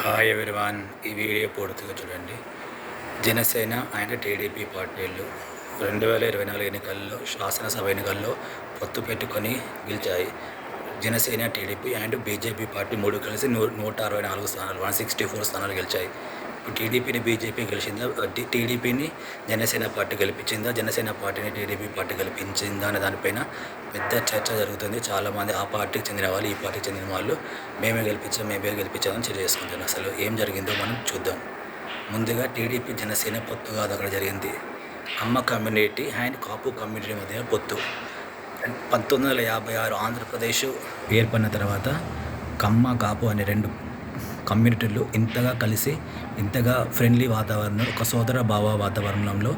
Hi everyone. ఈ video పూర్తిగా చూడండి. జనసేన అండ్ టీడీపీ పార్టీలు 2024 ఎన్నికల్లో శాసనసభ ఎన్నికల్లో పొత్తు పెట్టుకొని గెలిచాయి. Janasena, TDP and BJP party మూడు కలిసి 164 స్థానాలు 164 స్థానాలు గెలిచాయి. ఇప్పుడు టీడీపీని బీజేపీ గెలిచిందా, టీడీపీని జనసేన పార్టీ గెలిపించిందా, జనసేన పార్టీని టీడీపీ పార్టీ గెలిపించిందా అనే దానిపైన పెద్ద చర్చ జరుగుతుంది. చాలామంది ఆ పార్టీకి చెందిన వాళ్ళు, ఈ పార్టీకి చెందిన వాళ్ళు మేమే గెలిపించామని తెలియజేసుకుంటున్నారు. అసలు ఏం జరిగిందో మనం చూద్దాం. ముందుగా టీడీపీ జనసేన పొత్తుగా అది అక్కడ జరిగింది. కమ్మ కమ్యూనిటీ అండ్ కాపు కమ్యూనిటీ మధ్య పొత్తు 1956 ఆంధ్రప్రదేశ్ ఏర్పడిన తర్వాత కమ్మ, కాపు అనే రెండు కమ్యూనిటీలు ఇంతగా కలిసి, ఇంతగా ఫ్రెండ్లీ వాతావరణం, ఒక సోదర భావ వాతావరణంలో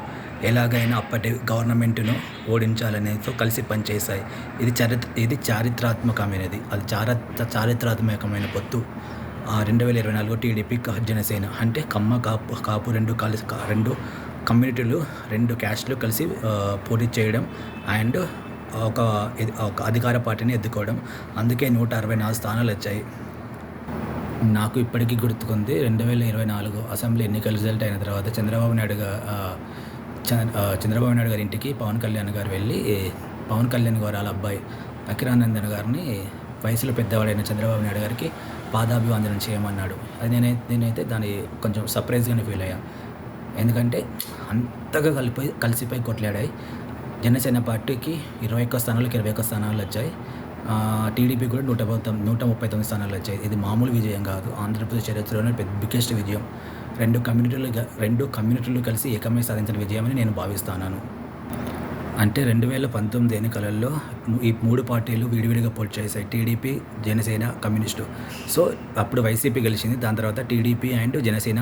ఎలాగైనా అప్పటి గవర్నమెంట్ను ఓడించాలనేతో కలిసి పనిచేశాయి. ఇది చారిత్రాత్మకమైనది. అది చారిత్రాత్మకమైన పొత్తు. 2024 టీడీపీ జనసేన అంటే కమ్మ, కాపు రెండు కమ్యూనిటీలు, రెండు క్యాస్ట్లు కలిసి పోటీ చేయడం అండ్ ఒక అధికార పార్టీని ఎన్నుకోవడం. అందుకే 164 స్థానాలు వచ్చాయి. నాకు ఇప్పటికీ గుర్తుకుంది, 2024 అసెంబ్లీ ఎన్నికల రిజల్ట్ అయిన తర్వాత చంద్రబాబు నాయుడు గారి ఇంటికి పవన్ కళ్యాణ్ గారు వెళ్ళి, పవన్ కళ్యాణ్ గారు వాళ్ళ అబ్బాయి అఖిరానందన్ గారిని వయసులో పెద్దవాడైన చంద్రబాబు నాయుడు గారికి పాదాభివందనం చేయమన్నాడు. అది నేనైతే దాన్ని కొంచెం సర్ప్రైజ్గానే ఫీల్ అయ్యా. ఎందుకంటే అంతగా కలిసిపోయి కొట్లాడాయి. జనసేన పార్టీకి 21 స్థానాలకు 21 స్థానాలు వచ్చాయి. టీడీపీ కూడా 139 స్థానాలు వచ్చాయి. ఇది మామూలు విజయం కాదు. ఆంధ్రప్రదేశ్ చరిత్రలోనే బిగ్గెస్ట్ విజయం. రెండు కమ్యూనిటీలు కలిసి ఏకమై సాధించిన విజయమని నేను భావిస్తున్నాను. అంటే 2019 ఎన్నికలలో ఈ మూడు పార్టీలు విడివిడిగా పోటీ చేశాయి. TDP, Janasena, communist. సో అప్పుడు వైసీపీ గెలిచింది. దాని తర్వాత టీడీపీ అండ్ జనసేన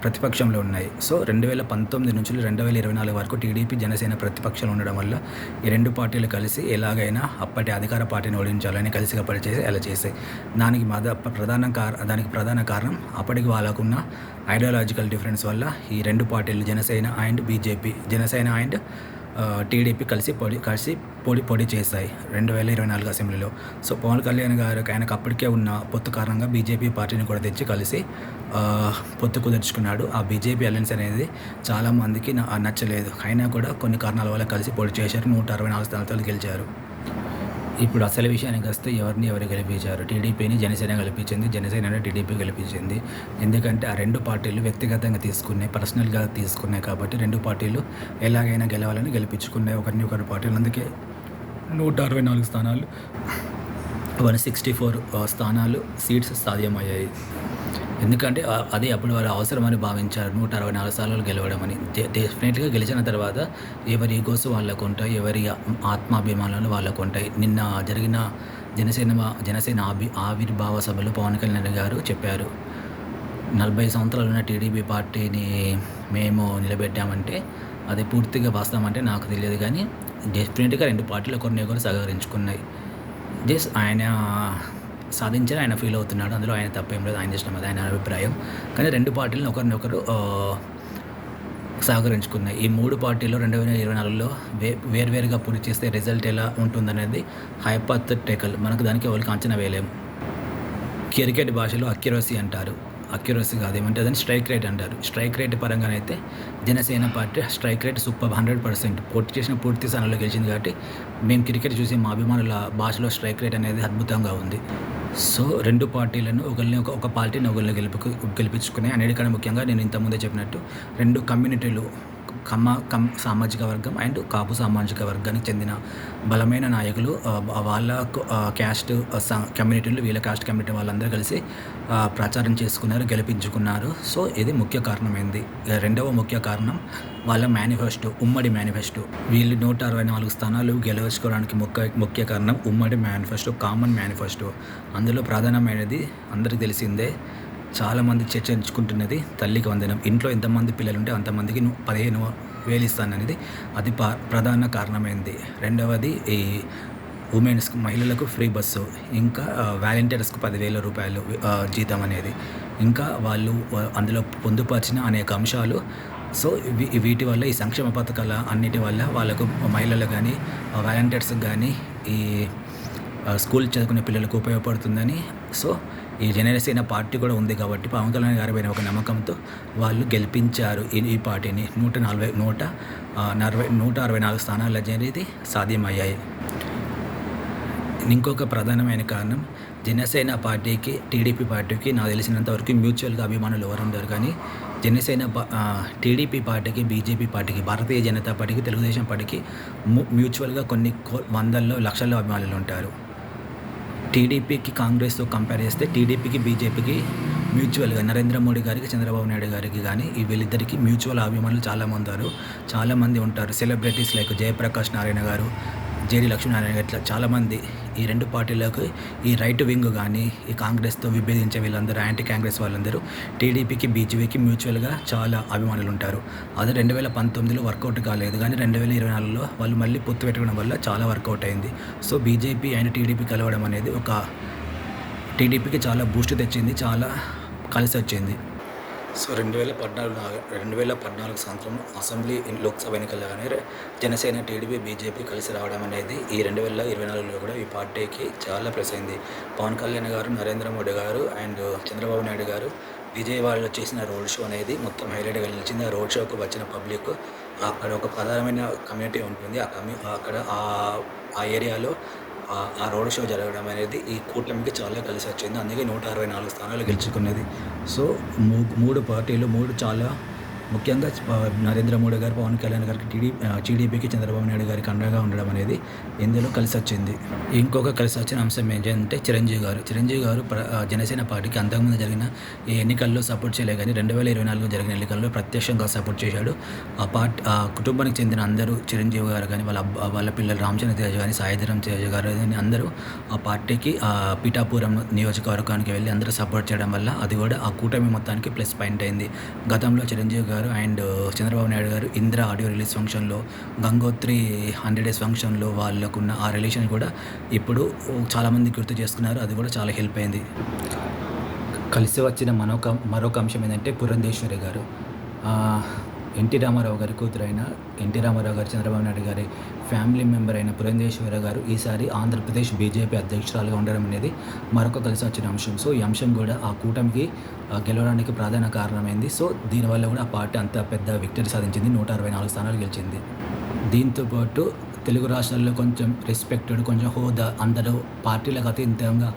ప్రతిపక్షంలో ఉన్నాయి. సో 2019 నుంచి 2024 వరకు టీడీపీ, జనసేన ప్రతిపక్షంలో ఉండడం వల్ల ఈ రెండు పార్టీలు కలిసి ఎలాగైనా అప్పటి అధికార పార్టీని ఓడించాలని కలిసిగా పనిచేసి అలా చేసాయి. దానికి ప్రధాన కారణం అప్పటికి వాళ్ళకున్న ఐడియాలజికల్ డిఫరెన్స్ వల్ల ఈ రెండు పార్టీలు Janasena and BJP, Janasena and TDP కలిసి పొడి చేశాయి 2024 అసెంబ్లీలో. సో పవన్ కళ్యాణ్ గారు ఆయనకు అప్పటికే ఉన్న పొత్తు కారణంగా బీజేపీ పార్టీని కూడా తెచ్చి కలిసి పొత్తు కుదుర్చుకున్నాడు. ఆ బీజేపీ అలయన్స్ అనేది చాలామందికి నచ్చలేదు. అయినా కూడా కొన్ని కారణాల వల్ల కలిసి పొడి చేశారు. 164 స్థానాలతో గెలిచారు. ఇప్పుడు అసలు విషయానికి వస్తే ఎవరు గెలిపించారు? టీడీపీని జనసేన గెలిపించింది, జనసేన టీడీపీ గెలిపించింది. ఎందుకంటే ఆ రెండు పార్టీలు వ్యక్తిగతంగా పర్సనల్గా తీసుకున్నాయి కాబట్టి రెండు పార్టీలు ఎలాగైనా గెలవాలని గెలిపించుకున్నాయి ఒకరి పార్టీలు. అందుకే 164 స్థానాలు, 164 స్థానాలు సీట్స్ సాధ్యమయ్యాయి. ఎందుకంటే అది అప్పుడు వారు అవసరమని భావించారు 164 స్థానాలు గెలవడం అని. డెఫినెట్గా గెలిచిన తర్వాత ఎవరి ఈగోస్ వాళ్ళకు ఉంటాయి, ఎవరి ఆత్మాభిమానాలు వాళ్ళకు ఉంటాయి. నిన్న జరిగిన జనసేన ఆవిర్భావ సభలో పవన్ కళ్యాణ్ గారు చెప్పారు, 40 సంవత్సరాలు ఉన్న టీడీపీ పార్టీని మేము నిలబెట్టామంటే అది పూర్తిగా వాస్తవం అంటే నాకు తెలియదు. కానీ డెఫినెట్గా రెండు పార్టీలు ఒకరిని సహకరించుకున్నాయి. ఆయన సాధించారు, ఆయన ఫీల్ అవుతున్నాడు. అందులో ఆయన తప్పేం లేదు, ఆయన ఇష్టం, అది ఆయన అభిప్రాయం. కానీ రెండు పార్టీలను ఒకరినొకరు సహకరించుకున్నాయి. ఈ మూడు పార్టీలు 2024లో వేర్వేరుగా పూర్తి చేస్తే రిజల్ట్ ఎలా ఉంటుందనేది హైపోథెటికల్. మనకు దానికి ఎవరికి అంచనా వేయలేము. క్రికెట్ భాషలో అక్యురసీ అంటారు. అక్యురసీ కాదు, ఏమంటే దాన్ని స్ట్రైక్ రేట్ అంటారు. స్ట్రైక్ రేట్ పరంగానైతే Janasena party strike rate super 100% పోటీ చేసిన పూర్తి స్థానంలో గెలిచింది. కాబట్టి మేము క్రికెట్ చూసి మా అభిమానుల భాషలో స్ట్రైక్ రేట్ అనేది అద్భుతంగా ఉంది. సో రెండు పార్టీలను ఒక పార్టీని గెలిపించుకునే, అన్నిటికన్నా ముఖ్యంగా నేను ఇంతకుముందే చెప్పినట్టు రెండు కమ్యూనిటీలు, కమ్మ సామాజిక వర్గం అండ్ కాపు సామాజిక వర్గానికి చెందిన బలమైన నాయకులు, వాళ్ళ క్యాస్ట్ కమ్యూనిటీలు, వీళ్ళ క్యాస్ట్ కమ్యూనిటీ వాళ్ళందరూ కలిసి ప్రచారం చేసుకున్నారు, గెలిపించుకున్నారు. సో ఇది ముఖ్య కారణమైంది. రెండవ ముఖ్య కారణం వాళ్ళ మేనిఫెస్టో, ఉమ్మడి మేనిఫెస్టో. వీళ్ళు 164 స్థానాలు గెలవచ్చుకోవడానికి ముఖ్య కారణం ఉమ్మడి మేనిఫెస్టో, కామన్ మేనిఫెస్టో. అందులో ప్రధానమైనది అందరికీ తెలిసిందే, చాలామంది చర్చించుకుంటున్నది తల్లికి వందనం. ఇంట్లో ఎంతమంది పిల్లలు ఉంటే అంతమందికి 15,000 ఇస్తాననేది అది ప్రధాన కారణమైంది. రెండవది ఈ ఉమెన్స్కి, మహిళలకు ఫ్రీ బస్సు, ఇంకా వాలంటీర్స్కు 10,000 రూపాయలు జీతం అనేది, ఇంకా వాళ్ళు అందులో పొందుపరిచిన అనేక అంశాలు. సో వీటి వల్ల, ఈ సంక్షేమ పథకాల అన్నిటి వల్ల వాళ్ళకు, మహిళలు కానీ వాలంటీర్స్కి కానీ ఈ స్కూల్ చదువుకునే పిల్లలకు ఉపయోగపడుతుందని. సో ఈ జనసేన పార్టీ కూడా ఉంది కాబట్టి పవన్ కళ్యాణ్ గారి పైన ఒక నమ్మకంతో వాళ్ళు గెలిపించారు ఈ పార్టీని. 164 స్థానాలు అనేది సాధ్యమయ్యాయి. ఇంకొక ప్రధానమైన కారణం జనసేన పార్టీకి, టీడీపీ పార్టీకి నాకు తెలిసినంత వరకు మ్యూచువల్గా అభిమానులు ఎవరు ఉండరు. కానీ టీడీపీ పార్టీకి, బీజేపీ పార్టీకి, భారతీయ జనతా పార్టీకి, తెలుగుదేశం పార్టీకి మ్యూచువల్గా కొన్ని వందల్లో లక్షల్లో అభిమానులు ఉంటారు. టీడీపీకి, కాంగ్రెస్తో కంపేర్ చేస్తే టీడీపీకి, బీజేపీకి మ్యూచువల్గా నరేంద్ర మోడీ గారికి, చంద్రబాబు నాయుడు గారికి కానీ వీళ్ళిద్దరికీ మ్యూచువల్ అభిమానులు చాలామంది ఉంటారు. సెలబ్రిటీస్ లైక్ జయప్రకాష్ నారాయణ గారు, జేడి లక్ష్మీనారాయణ గారు, ఇట్లా చాలామంది ఈ రెండు పార్టీలకు ఈ రైట్ వింగ్ కానీ ఈ కాంగ్రెస్తో విభేదించే వీళ్ళందరూ, యాంటీ కాంగ్రెస్ వాళ్ళందరూ టీడీపీకి, బీజేపీకి మ్యూచువల్గా చాలా అభిమానులు ఉంటారు. అది 2019లో వర్కౌట్ కాలేదు, కానీ 2024లో వాళ్ళు మళ్ళీ పొత్తు పెట్టుకోవడం వల్ల చాలా వర్కౌట్ అయింది. సో బీజేపీ అండ్ టీడీపీ కలవడం అనేది టీడీపీకి చాలా బూస్ట్ తెచ్చింది, చాలా కలిసి వచ్చింది. సో 2014 సంవత్సరం అసెంబ్లీ, లోక్సభ ఎన్నికల్లో కానీ జనసేన, టీడీపీ, బీజేపీ కలిసి రావడం అనేది ఈ 2024లో కూడా ఈ పార్టీకి చాలా ప్లస్ అయింది. పవన్ కళ్యాణ్ గారు, నరేంద్ర మోడీ గారు అండ్ చంద్రబాబు నాయుడు గారు విజయవాడలో చేసిన రోడ్ షో అనేది మొత్తం హైలైట్గా నిలిచింది. ఆ రోడ్ షోకు వచ్చిన పబ్లిక్, అక్కడ ఒక ప్రధానమైన కమ్యూనిటీ ఉంటుంది. అక్కడ ఆ ఏరియాలో ఆ రోడ్ షో జరగడం అనేది ఈ కూటమికి చాలా కలిసి వచ్చింది. అందుకే 164 స్థానాలు గెలుచుకున్నది. సో మూడు పార్టీలు చాలా ముఖ్యంగా నరేంద్ర మోడీ గారు, పవన్ కళ్యాణ్ గారికి, టీడీపీకి, చంద్రబాబు నాయుడు గారికి అండగా ఉండడం అనేది ఇందులో కలిసి వచ్చింది. ఇంకొక కలిసి వచ్చిన అంశం ఏంటంటే చిరంజీవి గారు జనసేన పార్టీకి అంతకుముందు జరిగిన ఈ ఎన్నికల్లో సపోర్ట్ చేయలేదు, కానీ 2024 జరిగిన ఎన్నికల్లో ప్రత్యక్షంగా సపోర్ట్ చేశాడు. ఆ కుటుంబానికి చెందిన అందరూ, చిరంజీవి గారు కానీ వాళ్ళ పిల్లలు రామచంద్ర తేజ కానీ, సాయిధరం తేజ గారు కానీ అందరూ ఆ పార్టీకి పిఠాపురం నియోజకవర్గానికి వెళ్ళి అందరూ సపోర్ట్ చేయడం వల్ల అది కూడా ఆ కూటమి మొత్తానికి ప్లస్ పాయింట్ అయింది. గతంలో చిరంజీవి గారు అండ్ చంద్రబాబు నాయుడు గారు ఇందిరా ఆడియో రిలీజ్ ఫంక్షన్లో, గంగోత్రి 100 days ఫంక్షన్లో వాళ్ళకున్న ఆ రిలేషన్ కూడా ఇప్పుడు చాలామంది గుర్తు చేసుకున్నారు. అది కూడా చాలా హెల్ప్ అయింది. కలిసి వచ్చిన మరొక అంశం ఏంటంటే పురంధేశ్వరి గారు, ఎన్టీ రామారావు గారి కూతురైన ఎన్టీ రామారావు గారు, చంద్రబాబు నాయుడు గారి ఫ్యామిలీ మెంబర్ అయిన పురంధేశ్వరి గారు ఈసారి ఆంధ్రప్రదేశ్ బీజేపీ అధ్యక్షురాలుగా ఉండడం అనేది మరొక కలిసి వచ్చిన అంశం. సో ఈ అంశం కూడా ఆ కూటమికి గెలవడానికి ప్రధాన కారణమైంది. సో దీనివల్ల కూడా ఆ పార్టీ అంత పెద్ద విక్టరీ సాధించింది, 164 స్థానాలు గెలిచింది. దీంతోపాటు తెలుగు రాష్ట్రాల్లో కొంచెం రెస్పెక్టెడ్, కొంచెం హోదా, అందరూ పార్టీలకు అతీతంగా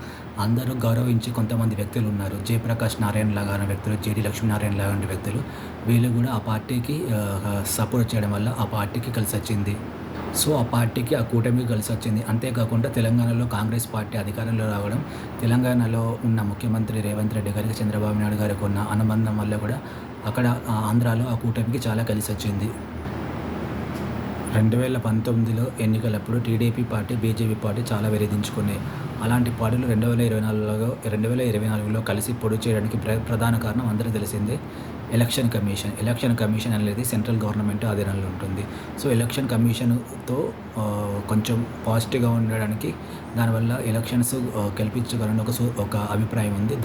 అందరూ గౌరవించి కొంతమంది వ్యక్తులు ఉన్నారు. జయప్రకాష్ నారాయణ లాగా వ్యక్తులు, జేడి లక్ష్మీనారాయణ లాంటి వ్యక్తులు, వీళ్ళు కూడా ఆ పార్టీకి సపోర్ట్ చేయడం వల్ల ఆ పార్టీకి కలిసి వచ్చింది. సో ఆ పార్టీకి, ఆ కూటమికి కలిసి వచ్చింది. అంతేకాకుండా తెలంగాణలో కాంగ్రెస్ పార్టీ అధికారంలో రావడం, తెలంగాణలో ఉన్న ముఖ్యమంత్రి రేవంత్ రెడ్డి గారికి, చంద్రబాబు నాయుడు గారికి ఉన్న అనుబంధం వల్ల కూడా అక్కడ ఆంధ్రాలో ఆ కూటమికి చాలా కలిసి వచ్చింది. 2019లో ఎన్నికలప్పుడు టీడీపీ పార్టీ, బీజేపీ పార్టీ చాలా విరోధించుకున్నాయి. అలాంటి పార్టీలు 2024లో కలిసి పొడి చేయడానికి ప్రధాన కారణం అందరికీ తెలిసిందే, ఎలక్షన్ కమిషన్ అనేది సెంట్రల్ గవర్నమెంట్ ఆధీనంలో ఉంటుంది. సో ఎలక్షన్ కమిషన్తో కొంచెం పాజిటివ్గా ఉండడానికి, దానివల్ల ఎలక్షన్స్ గెలిపించగలని ఒక అభిప్రాయం ఉంది.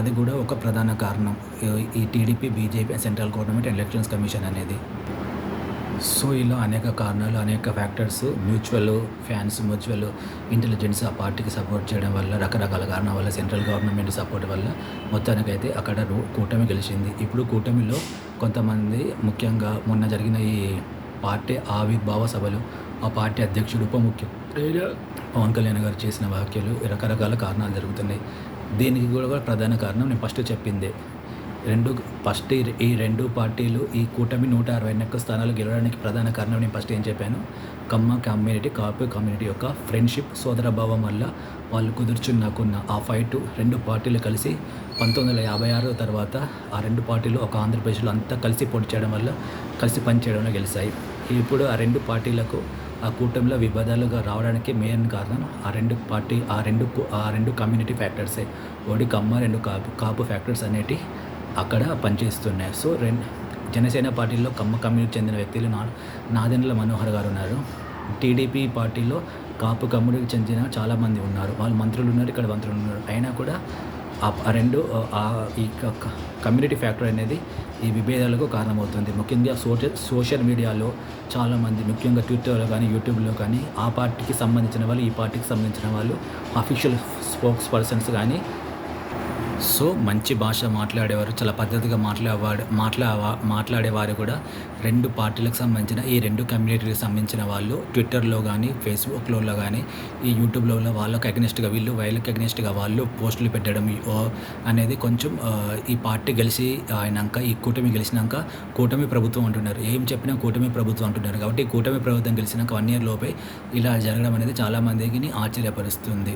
అది కూడా ఒక ప్రధాన కారణం, ఈ TDP, BJP, central government elections commission అనేది. సో ఇలా అనేక కారణాలు, అనేక ఫ్యాక్టర్స్, మ్యూచువల్ ఇంటెలిజెన్స్ ఆ పార్టీకి సపోర్ట్ చేయడం వల్ల, రకరకాల కారణాల వల్ల, సెంట్రల్ గవర్నమెంట్ సపోర్ట్ వల్ల మొత్తానికైతే అక్కడ కూటమి గెలిచింది. ఇప్పుడు కూటమిలో కొంతమంది, ముఖ్యంగా మొన్న జరిగిన ఈ పార్టీ ఆవిర్భావ సభలు, ఆ పార్టీ అధ్యక్షుడు, ఉప ముఖ్యమంత్రి పవన్ కళ్యాణ్ గారు చేసిన వ్యాఖ్యలు, రకరకాల కారణాలు జరుగుతున్నాయి. దీనికి కూడా ప్రధాన కారణం నేను ఫస్ట్ చెప్పిందే. ఈ రెండు పార్టీలు, ఈ కూటమి 161 స్థానాలు గెలవడానికి ప్రధాన కారణం నేను ఫస్ట్ ఏం చెప్పాను, కమ్మ కమ్యూనిటీ, కాపు కమ్యూనిటీ యొక్క ఫ్రెండ్షిప్, సోదరభావం వల్ల వాళ్ళు కుదుర్చున్నాకున్న ఆ ఫైట్. రెండు పార్టీలు కలిసి 1956 తర్వాత ఆ రెండు పార్టీలు ఒక ఆంధ్రప్రదేశ్లో అంతా కలిసి పోటీ చేయడం వల్ల, కలిసి పనిచేయడంలో గెలిచాయి. ఇప్పుడు ఆ రెండు పార్టీలకు ఆ కూటమిలో విభేదాలుగా రావడానికి మెయిన్ కారణం ఆ రెండు కమ్యూనిటీ ఫ్యాక్టర్సే. ఒకటి కమ్మ, రెండు కాపు ఫ్యాక్టర్స్ అనేటి అక్కడ పనిచేస్తున్నాయి. సో జనసేన పార్టీలో కమ్మ కమ్యూనిటీ చెందిన వ్యక్తులు నాదెండ్ల మనోహర్ గారు ఉన్నారు. టీడీపీ పార్టీలో కాపు కమ్యూనిటీకి చెందిన చాలామంది ఉన్నారు. వాళ్ళు మంత్రులు ఉన్నారు, ఇక్కడ మంత్రులు ఉన్నారు. అయినా కూడా ఆ 2 ఈ కమ్యూనిటీ ఫ్యాక్టర్ అనేది ఈ విభేదాలకు కారణమవుతుంది. ముఖ్యంగా సోషల్ మీడియాలో చాలామంది ముఖ్యంగా ట్విట్టర్‌లో కానీ, యూట్యూబ్‌లో కానీ ఆ పార్టీకి సంబంధించిన వాళ్ళు, ఈ పార్టీకి సంబంధించిన వాళ్ళు అఫీషియల్ స్పోక్స్ పర్సన్స్ గానీ సో, మంచి భాష మాట్లాడేవారు, చాలా పద్ధతిగా మాట్లాడేవారు కూడా 2 పార్టీలకు సంబంధించిన ఈ 2 కమ్యూనిటీకి సంబంధించిన వాళ్ళు ట్విట్టర్‌లో గానీ, ఫేస్‌బుక్‌లలో గానీ, ఈ యూట్యూబ్‌లో వాళ్ళకి అగెనిస్ట్‌గా వీళ్ళకి అగెనిస్ట్‌గా వాళ్ళు పోస్టులు పెట్టడం అనేది కొంచెం ఈ పార్టీ గెలిచి అయినంక, ఈ కూటమి గెలిచినంక కూటమి ప్రభుత్వం అంటున్నారు. ఏం చెప్పినా కూటమి ప్రభుత్వం అంటున్నారు. కాబట్టి ఈ కూటమి ప్రభుత్వం గెలిచినాక 1 ఇయర్ లోపే ఇలా జరగడం అనేది చాలా మందిని ఆశ్చర్యపరుస్తుంది.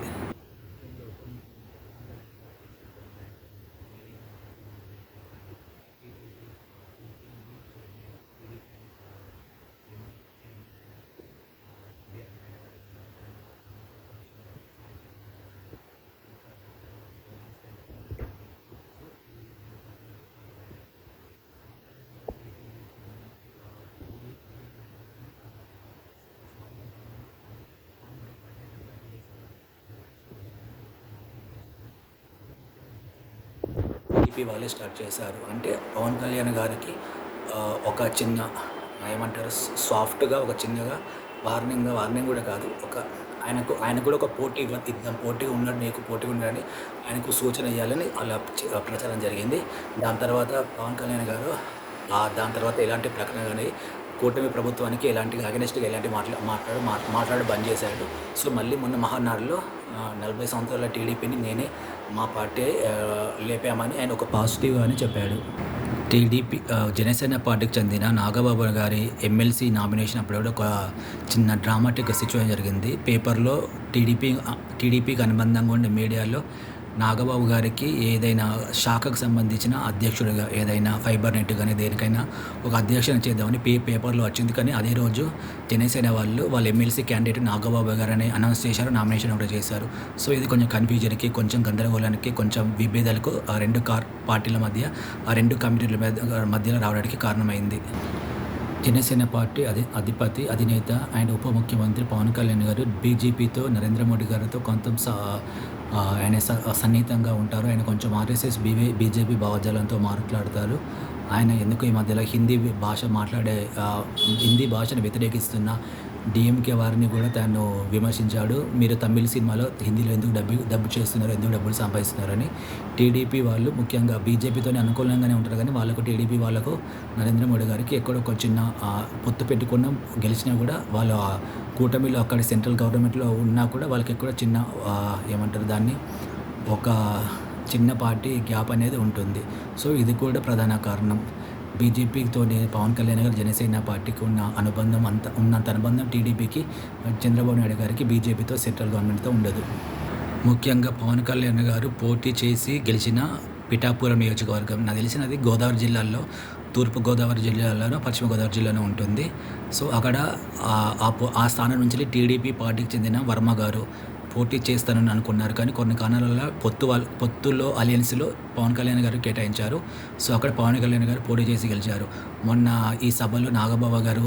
టీడీపీ వాళ్ళే స్టార్ట్ చేశారు. అంటే పవన్ కళ్యాణ్ గారికి ఒక చిన్న ఏమంటారు సాఫ్ట్‌గా ఒక చిన్నగా వార్నింగ్ కూడా కాదు. ఆయనకు కూడా ఒక పోటీ ఇద్దాం, పోటీగా ఉన్నాడు, నీకు పోటీగా ఉన్నాడని ఆయనకు సూచన ఇయ్యాలని అలా ప్రచారం జరిగింది. దాని తర్వాత పవన్ కళ్యాణ్ గారు దాని తర్వాత ఎలాంటి ప్రకటన గాని కూటమి ప్రభుత్వానికి అగెనిస్ట్‌గా ఎలాంటి మాట్లాడడం బంద్ చేశాడు. సో, మళ్ళీ మొన్న మహానాడులో 40 సంవత్సరాల టీడీపీని నేనే మా పార్టీ లేపామని ఆయన ఒక పాజిటివ్‌గానే చెప్పాడు. జనసేన పార్టీకి చెందిన నాగబాబు గారి ఎమ్మెల్సీ నామినేషన్ అప్పుడు కూడా ఒక చిన్న డ్రామాటిక్ సిట్యుయేషన్ జరిగింది. పేపర్‌లో టీడీపీకి అనుబంధంగా ఉండే మీడియాలో నాగబాబు గారికి ఏదైనా శాఖకు సంబంధించిన అధ్యక్షుడిగా ఏదైనా ఫైబర్ నెట్ కానీ దేనికైనా ఒక అధ్యక్షుని చేద్దామని పేపర్‌లో వచ్చింది. కానీ అదే రోజు జనసేన వాళ్ళ ఎమ్మెల్సీ క్యాండిడేట్ నాగబాబు గారని అనౌన్స్ చేశారు. నామినేషన్ కూడా చేశారు. సో, ఇది కొంచెం కన్‌ఫ్యూజన్‌కి, కొంచెం గందరగోళానికి, కొంచెం విభేదాలకు ఆ 2 పార్టీల మధ్య, ఆ 2 కమ్యూనిటీల మధ్యలో రావడానికి కారణమైంది. జనసేన పార్టీ అధినేత ఆయన ఉప ముఖ్యమంత్రి పవన్ కళ్యాణ్ గారు బీజేపీతో నరేంద్ర మోడీ గారితో కొంత ఆయన సన్నిహితంగా ఉంటారు. ఆయన కొంచెం ఆర్ఎస్ఎస్, బీజేపీ భావజాలంతో మాట్లాడతారు. ఆయన ఎందుకు ఈ మధ్యలో హిందీ భాషను వ్యతిరేకిస్తున్న డీఎంకే వారిని కూడా తను విమర్శించాడు. మీరు తమిళ్ సినిమాలో హిందీలో ఎందుకు డబ్బు చేస్తున్నారు, ఎందుకు డబ్బులు సంపాదిస్తున్నారని. టీడీపీ వాళ్ళు ముఖ్యంగా బీజేపీతోనే అనుకూలంగానే ఉంటారు. కానీ టీడీపీ వాళ్ళకు నరేంద్ర మోడీ గారికి ఎక్కడో ఒక చిన్న పొత్తు పెట్టుకున్న గెలిచినా కూడా వాళ్ళు కూటమిలో అక్కడ సెంట్రల్ గవర్నమెంట్‌లో ఉన్నా కూడా వాళ్ళకి ఎక్కడో చిన్న ఏమంటారు దాన్ని, ఒక చిన్నపాటి గ్యాప్ అనేది ఉంటుంది. సో, ఇది కూడా ప్రధాన కారణం. బీజేపీతోని పవన్ కళ్యాణ్ గారు జనసేన పార్టీకి ఉన్నంత అనుబంధం టీడీపీకి, చంద్రబాబు నాయుడు గారికి బీజేపీతో, సెంట్రల్ గవర్నమెంట్‌తో ఉండదు. ముఖ్యంగా పవన్ కళ్యాణ్ గారు పోటీ చేసి గెలిచిన పిఠాపురం నియోజకవర్గం నాకు తెలిసినది గోదావరి జిల్లాలో, తూర్పు గోదావరి జిల్లాలోనో, పశ్చిమ గోదావరి జిల్లాలో ఉంటుంది. సో, అక్కడ ఆ స్థానం నుంచి టీడీపీ పార్టీకి చెందిన వర్మ గారు పోటీ చేస్తానని అనుకున్నారు. కానీ కొన్ని కారణాల వల్ల పొత్తులో అలయన్స్‌లో పవన్ కళ్యాణ్ గారు కేటాయించారు. సో, అక్కడ పవన్ కళ్యాణ్ గారు పోటీ చేసి గెలిచారు. మొన్న ఈ సభలో నాగబాబు గారు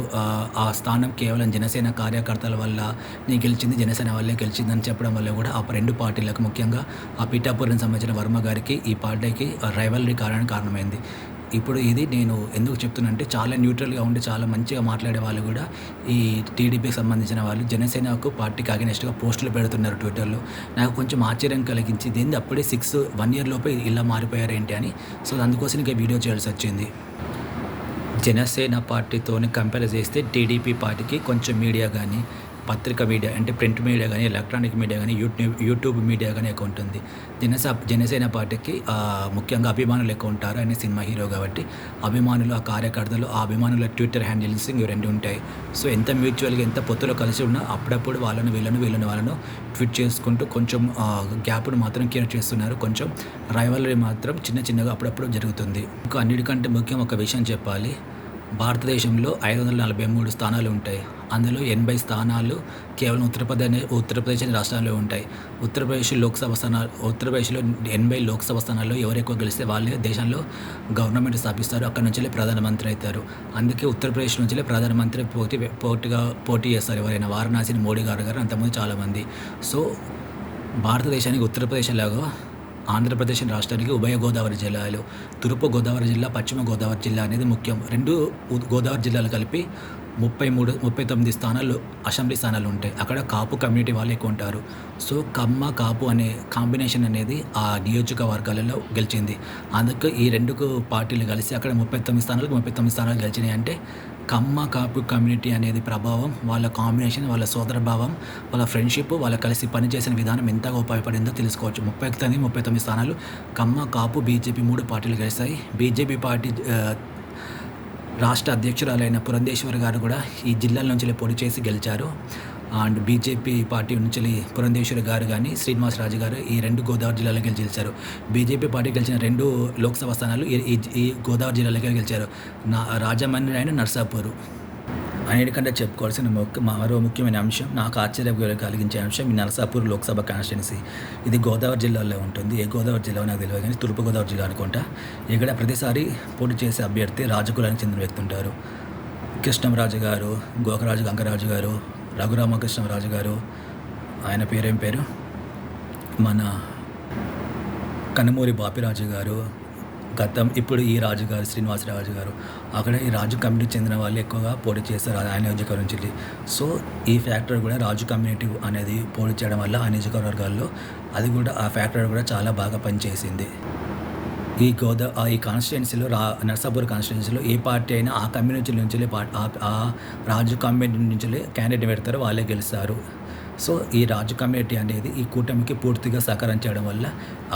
ఆ స్థానం కేవలం జనసేన కార్యకర్తల వల్ల గెలిచింది, జనసేన వల్లే గెలిచిందని చెప్పడం వల్ల కూడా ఆ 2 పార్టీలకు ముఖ్యంగా ఆ పిఠాపురం సంబంధించిన వర్మ గారికి ఈ పార్టీకి రైవల్రీ కారణమైంది. ఇప్పుడు ఇది నేను ఎందుకు చెప్తున్నానంటే చాలా న్యూట్రల్‌గా ఉండి చాలా మంచిగా మాట్లాడే వాళ్ళు కూడా ఈ టీడీపీకి సంబంధించిన వాళ్ళు జనసేనకు పార్టీకి అగెనిస్ట్‌గా పోస్టులు పెడుతున్నారు ట్విట్టర్‌లో. నాకు కొంచెం ఆశ్చర్యం కలిగించి ఇదేంది అప్పుడే 1 ఇయర్ లోపే ఇలా మారిపోయారేంటి అని. సో, అందుకోసం ఇంకా వీడియో చేయాల్సి వచ్చింది. జనసేన పార్టీతోని కంపేర్ చేస్తే టీడీపీ పార్టీకి కొంచెం మీడియా కానీ, పత్రిక మీడియా అంటే ప్రింట్ మీడియా కానీ, ఎలక్ట్రానిక్ మీడియా కానీ, యూట్యూబ్ మీడియా కానీ ఎక్కువ ఉంటుంది. జనసేన పార్టీకి ముఖ్యంగా అభిమానులు ఎక్కువ ఉంటారు. ఆయన సినిమా హీరో కాబట్టి అభిమానులు, ఆ కార్యకర్తలు, ఆ అభిమానుల ట్విట్టర్ హ్యాండిల్స్ ఇవి 2 ఉంటాయి. సో, ఎంత మ్యూచువల్‌గా ఎంత పొత్తులో కలిసి ఉన్నా అప్పుడప్పుడు వాళ్ళను ట్వీట్ చేసుకుంటూ కొంచెం గ్యాప్‌ను మాత్రం క్రియేట్ చేస్తున్నారు. కొంచెం రైవల్రీ మాత్రం చిన్నగా అప్పుడప్పుడు జరుగుతుంది. ఇంకా అన్నిటికంటే ముఖ్యం ఒక విషయం చెప్పాలి. భారతదేశంలో 543 స్థానాలు ఉంటాయి. అందులో 80 స్థానాలు కేవలం ఉత్తరప్రదేశ్ అనే రాష్ట్రంలో ఉంటాయి. ఉత్తరప్రదేశ్లో 80 లోక్సభ స్థానాల్లో ఎవరు ఎక్కువ గెలిస్తే వాళ్ళే దేశంలో గవర్నమెంట్ స్థాపిస్తారు. అక్కడ నుంచెల్లే ప్రధానమంత్రి అవుతారు. అందుకే ఉత్తరప్రదేశ్ నుంచెల్లే ప్రధానమంత్రి పోటీ చేస్తారు ఎవరైనా. వారణాసిని మోడీ గారు అంతకుముందు చాలామంది. సో, భారతదేశానికి ఉత్తరప్రదేశ్ లాగా ఆంధ్రప్రదేశ్ రాష్ట్రానికి ఉభయ గోదావరి జిల్లాలు, తూర్పు గోదావరి జిల్లా, పశ్చిమ గోదావరి జిల్లా అనేది ముఖ్యం. రెండు గోదావరి జిల్లాలు కలిపి 39 స్థానాలు, అసెంబ్లీ స్థానాలు ఉంటాయి. అక్కడ కాపు కమ్యూనిటీ వాళ్ళు ఎక్కువ ఉంటారు. సో కమ్మ కాపు అనే కాంబినేషన్ అనేది ఆ నియోజకవర్గాలలో గెలిచింది. అందుకు ఈ రెండు పార్టీలు కలిసి అక్కడ 39 స్థానాలు గెలిచినాయి. అంటే కమ్మ కాపు కమ్యూనిటీ అనేది ప్రభావం, వాళ్ళ కాంబినేషన్, వాళ్ళ సోదరభావం, వాళ్ళ ఫ్రెండ్షిప్, వాళ్ళ కలిసి పనిచేసిన విధానం ఎంతగా ఉపయోగపడిందో తెలుసుకోవచ్చు. 39 స్థానాలు కమ్మ కాపు బీజేపీ 3 పార్టీలు గెలిస్తాయి. బీజేపీ పార్టీ రాష్ట్ర అధ్యక్షురాలైన పురంధేశ్వరి గారు కూడా ఈ జిల్లాల నుంచి పోటీ చేసి గెలిచారు. అండ్ బీజేపీ పార్టీ నుంచి పురంధేశ్వరి గారు కానీ శ్రీనివాసరాజు గారు ఈ 2 గోదావరి జిల్లాలో గెలిచారు. బీజేపీ పార్టీ గెలిచిన 2 లోక్సభ స్థానాలు ఈ గోదావరి జిల్లాలో గెలిచారు. రాజమండ్రి అయిన నర్సాపూర్. అన్నిటికంటే చెప్పుకోవాల్సిన మరో ముఖ్యమైన అంశం, నాకు ఆశ్చర్యం కలిగించే అంశం ఈ నరసాపూర్ లోక్సభ కాన్స్టిట్యున్సీ. ఇది గోదావరి జిల్లాలో ఉంటుంది. ఏ గోదావరి జిల్లా నాకు తెలియదు కానీ తూర్పు గోదావరి జిల్లా అనుకుంటా. ఇక్కడ ప్రతిసారి పోటీ చేసే అభ్యర్థి రాజకులానికి చెందిన వ్యక్తి ఉంటారు. కృష్ణంరాజు గారు, గోకరాజు గంగరాజు గారు, రఘురామకృష్ణరాజు గారు, ఆయన పేరేం పేరు, మన కనుమూరి బాపిరాజు గారు, ఇప్పుడు ఈ రాజు గారు, శ్రీనివాసరాజు గారు, అక్కడ ఈ రాజు కమ్యూనిటీకి చెందిన వాళ్ళు ఎక్కువగా పోటీ చేస్తారు ఆ నియోజకవర్గం నుంచి. సో ఈ ఫ్యాక్టర్ కూడా రాజు కమ్యూనిటీ అనేది పోటీ చేయడం వల్ల ఆ నియోజకవర్గాల్లో అది కూడా ఆ ఫ్యాక్టర్ కూడా చాలా బాగా పనిచేసింది. ఈ కాన్స్టిట్యున్సీలో నర్సాపూర్ కాన్స్టిట్యున్సీలో ఏ పార్టీ అయినా ఆ కమ్యూనిటీ నుంచి ఆ రాజు కమ్యూనిటీ నుంచి క్యాండిడేట్ పెడతారో వాళ్ళే గెలుస్తారు. సో ఈ రాజు కమ్యూనిటీ అనేది ఈ కూటమికి పూర్తిగా సహకారం చేయడం వల్ల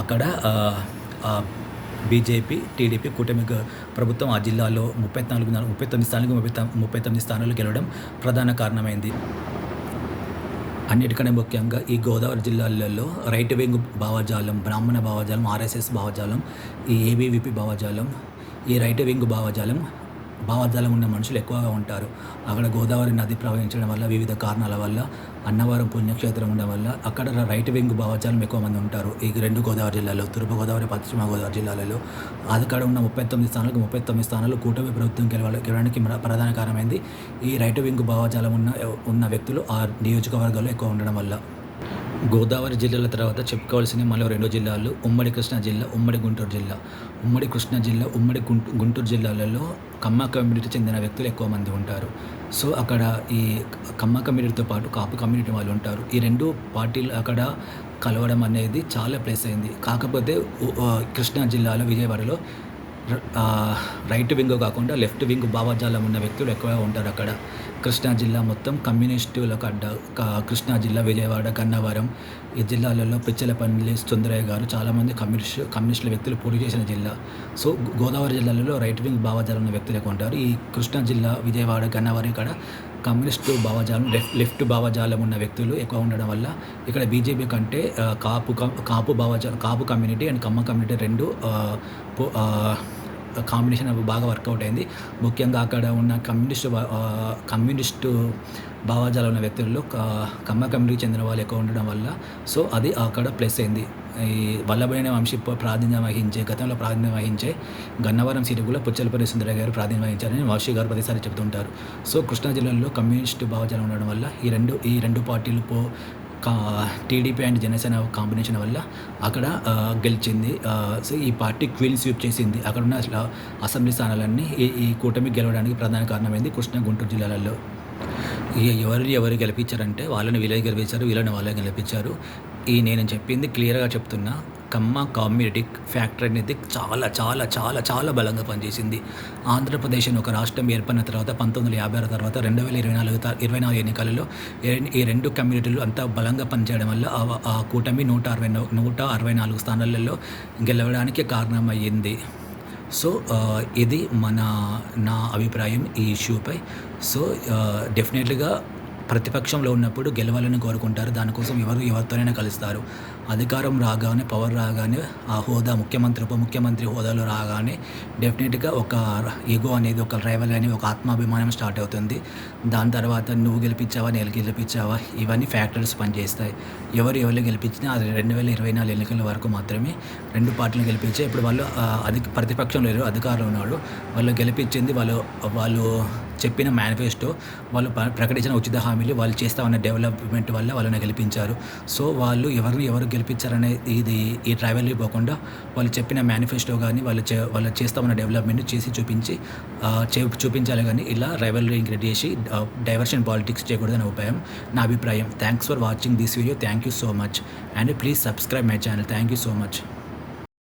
అక్కడ బీజేపీ, టీడీపీ కూటమి ప్రభుత్వం ఆ జిల్లాలో 39 స్థానాలు గెలవడం ప్రధాన కారణమైంది. అన్నిటికన్నా ముఖ్యంగా ఈ గోదావరి జిల్లాలలో రైట్ వింగ్ భావజాలం, బ్రాహ్మణ భావజాలం, ఆర్ఎస్ఎస్ భావజాలం, ఈ ఏబీవీపీ భావజాలం, ఈ రైట్ వింగ్ భావజాలం ఉన్న మనుషులు ఎక్కువగా ఉంటారు. అక్కడ గోదావరి నది ప్రవహించడం వల్ల, వివిధ కారణాల వల్ల, అన్నవరం పుణ్యక్షేత్రం ఉండడం వల్ల అక్కడ రైట్ వింగ్ భావజాలం ఎక్కువ మంది ఉంటారు. ఈ 2 గోదావరి జిల్లాలో, తూర్పు గోదావరి, పశ్చిమ గోదావరి జిల్లాలలో అక్కడ ఉన్న 39 స్థానాలు కూటమి ప్రభుత్వం గెలవడానికి ప్రధాన కారణమైంది ఈ రైట్ వింగ్ భావజాలం ఉన్న వ్యక్తులు ఆ నియోజకవర్గాల్లో ఎక్కువ ఉండడం వల్ల. గోదావరి జిల్లాల తర్వాత చెప్పుకోవాల్సిన మరో 2 జిల్లాలు ఉమ్మడి కృష్ణా జిల్లా, ఉమ్మడి గుంటూరు జిల్లా. ఉమ్మడి కృష్ణా జిల్లా, ఉమ్మడి గుంటూరు జిల్లాలలో కమ్మ కమ్యూనిటీ చెందిన వ్యక్తులు ఎక్కువ మంది ఉంటారు. సో అక్కడ ఈ కమ్మ కమ్యూనిటీతో పాటు కాపు కమ్యూనిటీ వాళ్ళు ఉంటారు. ఈ 2 పార్టీలు అక్కడ కలవడం అనేది చాలా ప్లస్ అయింది. కాకపోతే కృష్ణా జిల్లాలో, విజయవాడలో రైట్ వింగ్ కాకుండా లెఫ్ట్ వింగ్ భావజాలం ఉన్న వ్యక్తులు ఎక్కువగా ఉంటారు. అక్కడ కృష్ణా జిల్లా మొత్తం కమ్యూనిస్టులకు కృష్ణా జిల్లా, విజయవాడ, గన్నవరం ఈ జిల్లాలలో పిచ్చలపల్లి సుందరయ్య గారు చాలామంది కమ్యూనిస్టుల వ్యక్తులు పోటీ చేసిన జిల్లా. సో గోదావరి జిల్లాలలో రైట్ వింగ్ భావజాలం ఉన్న వ్యక్తులు ఎక్కువ ఉంటారు. ఈ కృష్ణా జిల్లా, విజయవాడ, గన్నవరం ఇక్కడ కమ్యూనిస్టు భావజాలం, లెఫ్ట్ భావజాలం ఉన్న వ్యక్తులు ఎక్కువ ఉండడం వల్ల ఇక్కడ బీజేపీ కంటే Kapu community and Kamma community 2 combination బాగా వర్కౌట్ అయింది. ముఖ్యంగా అక్కడ ఉన్న కమ్యూనిస్టు భావజాలం ఉన్న వ్యక్తుల్లో కమ్మ కమ్యూనిటీకి చెందిన వాళ్ళు ఎక్కువ ఉండడం వల్ల సో అది అక్కడ ప్లస్ అయింది. ఈ వల్లభనేని వంశీ గతంలో ప్రాతినిధ్యం వహించే గన్నవరం సీటు కూడా పుచ్చలపల్లి సుందరయ్య గారు ప్రాతినిధ్యం వహించారని వంశీ గారు ప్రతిసారి చెబుతుంటారు. సో కృష్ణా జిల్లాలో కమ్యూనిస్టు భావజాలం ఉండడం వల్ల ఈ రెండు పార్టీలు టీడీపీ అండ్ జనసేన కాంబినేషన్ వల్ల అక్కడ గెలిచింది. సో ఈ పార్టీ క్వీన్ స్వీప్ చేసింది. అక్కడ ఉన్న అసెంబ్లీ స్థానాలన్నీ ఈ కూటమి గెలవడానికి ప్రధాన కారణమైంది కృష్ణా, గుంటూరు జిల్లాలలో. ఎవరు గెలిపించారంటే వాళ్ళని వీళ్ళే గెలిపించారు, వీళ్ళని వాళ్ళే గెలిపించారు. నేను చెప్పింది క్లియర్గా చెప్తున్నా, కమ్మ కమ్యూనిటీ ఫ్యాక్టర్ అనేది చాలా చాలా చాలా చాలా బలంగా పనిచేసింది. ఆంధ్రప్రదేశ్ ఒక రాష్ట్రం ఏర్పడిన తర్వాత 1956 తర్వాత 2024 ఎన్నికలలో ఈ 2 కమ్యూనిటీలు అంతా బలంగా పనిచేయడం వల్ల ఆ కూటమి 164 స్థానాలలో గెలవడానికి కారణమయ్యింది. సో ఇది నా అభిప్రాయం ఈ ఇష్యూపై. సో డెఫినెట్లీగా ప్రతిపక్షంలో ఉన్నప్పుడు గెలవాలని కోరుకుంటారు. దానికోసం ఎవరితోనైనా కలుస్తారు. అధికారం రాగానే, పవర్ రాగానే, ఆ హోదా ముఖ్యమంత్రి, ఉప ముఖ్యమంత్రి హోదాలో రాగానే డెఫినెట్గా ఒక ఈగో అనేది, ఒక రైవల్ అనేది, ఒక ఆత్మాభిమానం స్టార్ట్ అవుతుంది. దాని తర్వాత నువ్వు గెలిపించావా, నేను గెలిపించావా, ఇవన్నీ ఫ్యాక్టర్స్ పనిచేస్తాయి. ఎవరు గెలిపించినా అది 2024 ఎన్నికల వరకు మాత్రమే 2 పార్టీలు గెలిపించే. ఇప్పుడు వాళ్ళు ప్రతిపక్షంలో లేరు, అధికారంలో ఉన్నాడు. వాళ్ళు గెలిపించింది వాళ్ళు చెప్పిన మేనిఫెస్టో, వాళ్ళు ప్రకటించిన ఉచిత హామీలు, వాళ్ళు చేస్తా ఉన్న డెవలప్‌మెంట్ వల్ల వాళ్ళని గెలిపించారు. సో, వాళ్ళు ఎవరు గెలిపించారనే ఈ ట్రావెల్‌కి పోకుండా వాళ్ళు చెప్పిన మేనిఫెస్టో గాని, వాళ్ళు చేస్తా ఉన్న డెవలప్‌మెంట్‌ని చేసి చూపించి చూపించాలి గానీ ఇలా రైవల్రీని క్రియేట్ చేసి డైవర్షన్ పాలిటిక్స్ చేయకూడదని ఉపాయం నా అభిప్రాయం. Thanks for watching this video. Thank you so much and please subscribe my channel. Thank you so much.